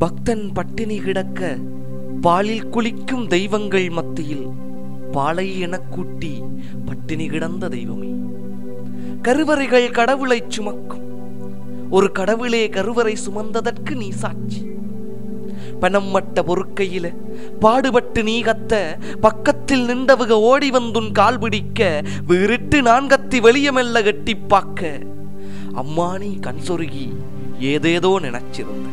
பக்தன் பட்டினி கிடக்க பாலில் குளிக்கும் தெய்வங்கள் மத்தியில் பாலை எனக் கூட்டி பட்டினி கிடந்த தெய்வமே. கருவறைகள் கடவுளை சுமக்கும், ஒரு கடவுளே கருவறை சுமந்ததற்கு நீ சாட்சி. பணம் மட்ட பொறுக்கையில பாடுபட்டு நீ கத்த, பக்கத்தில் நின்றவுக ஓடி வந்துன் கால் பிடிக்க, வீறிட்டு நான் கத்தி வெளியமெல்ல கட்டி பாக்க, அம்மா நீ கண் சொருகி ஏதேதோ நினைச்சிருந்த.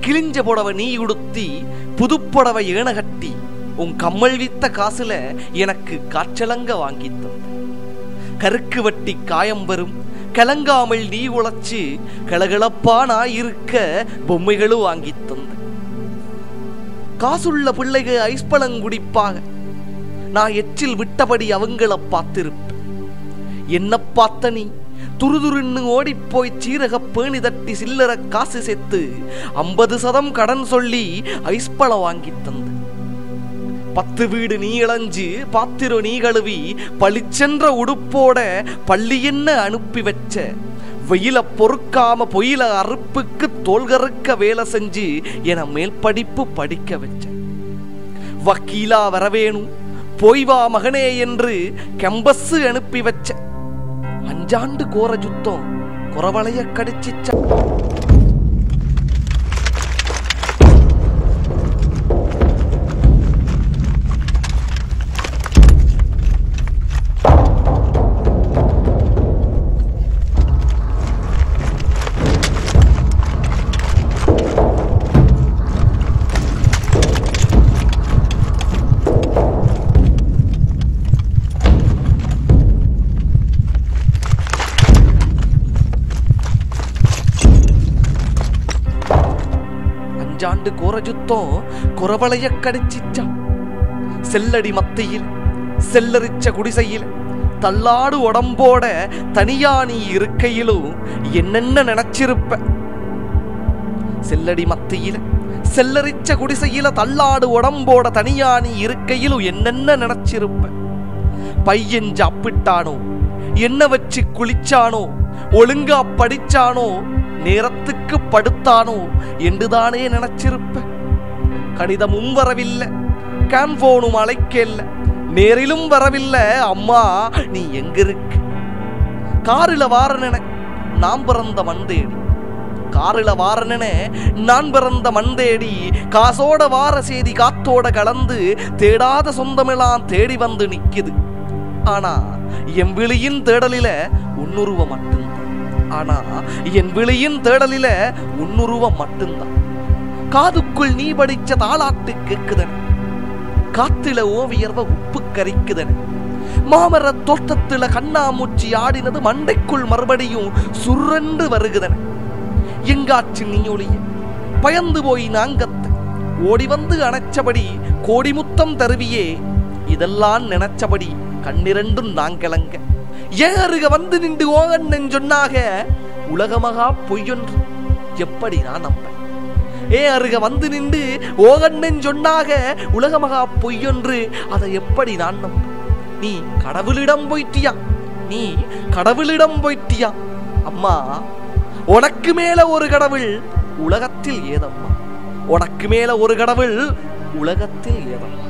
கிழிஞ்ச புடவை நீ உடுத்தி புதுப்புடவை ஏன கட்டி, உன் கம்மல் வித்த காசுல எனக்கு காற்றலங்க வாங்கி தந்த. கருக்கு வட்டி காயம் வரும் கலங்காமல் நீ உழைச்சு கலகலப்பானாயிருக்க பொம்மைகளும் வாங்கி தந்த. காசுள்ள பிள்ளைக ஐஸ்பழங்குடிப்பாக நான் எச்சில் விட்டபடி அவங்கள பார்த்திருப்ப. என்ன பார்த்த நீ துருதுருன்னு ஓடிப்போய் சீரக பேணி தட்டி சில்லற காசு சேர்த்து 50% கடன் சொல்லி ஐஸ்பழம் வாங்கி தந்த. 10 வீடு நீ இளஞ்சு பாத்திரம் நீ கழுவி பளிச்சென்ற உடுப்போட பள்ளி என்ன அனுப்பி வச்ச. வெயில பொறுக்காம பொயில அறுப்புக்கு தோல்கறுக்க வேலை செஞ்சு என மேல் படிப்பு படிக்க வச்ச. வக்கீலா வரவேணும் போய்வா மகனே என்று கேம்பஸ் அனுப்பி வச்ச. 5 ஆண்டு கோர யுத்தம் குறவளைய கடிச்சிச்ச. ஆண்டு கோர யுத்தம் குறவளைய கடிச்சிச்சா. செல்லடி மத்தியில் செல்லரிச்ச குடிசையில் தள்ளாடு உடம்போட தனியா நீ இருக்கையிலும் என்னென்ன நினைச்சிருப்ப. செல்லடி மத்தியில் செல்லரிச்ச குடிசையில தள்ளாடு உடம்போட தனியா நீ இருக்கையிலும் என்னென்ன நினைச்சிருப்ப. பையன் சாப்பிட்டானோ, என்ன வச்சு குளிச்சானோ, ஒழுங்கா படிச்சானோ, நேரத்துக்கு படுத்தானோ என்றுதானே நினைச்சிருப்ப. கணிதமும் வரவில்லை, கேம்போனும் அழைக்கல, நேரிலும் வரவில்லை, அம்மா நீ எங்க இருக்க. காரில வாரனென நான் பிறந்த மண்டேடி, காரில வாரனென நான் பிறந்த மண்டேடி, காசோட வார செய்தி காத்தோட கலந்து தேடாத சொந்தமெல்லாம் தேடி வந்து நிக்குது. ஆனா என் விழியின் தேடலில உன்னுருவம் மட்டும்தான். ஆனா என் விழியின் தேடலில உன்னுருவம் மட்டும்தான். காதுக்குள் நீ படிச்ச தாளாட்டு கேக்குதன, காத்துல ஓவியர்வ உப்பு கரிக்குதன. மாமர தோட்டத்துல கண்ணாமூச்சி ஆடினது மண்டைக்குள் மறுபடியும் சுரண்டு வருகுதன. எங்காச்சு நீ ஒளிய பயந்து போய் நாங்கத்த, ஓடி வந்து அணைச்சபடி கோடி முத்தம் தருவியே. இதெல்லாம் நினைச்சபடி கண்ணிரண்டும் நாங்கலங்க. ஏன் அருக வந்து நின்று ஓகண்ணன் சொன்னாக உலகமகா பொய்யொன்று எப்படி நான் நம்ப. ஏன் அருக வந்து நின்று ஓகண்ணன் சொன்னாக உலகமகா பொய்யொன்று அதை எப்படி நான் நம்ப. நீ கடவுளிடம் போயிட்டியா, நீ கடவுளிடம் போயிட்டியா. அம்மா உனக்கு மேல ஒரு கடவுள் உலகத்தில் ஏதம்மா, உனக்கு மேல ஒரு கடவுள் உலகத்தில் ஏதம்மா.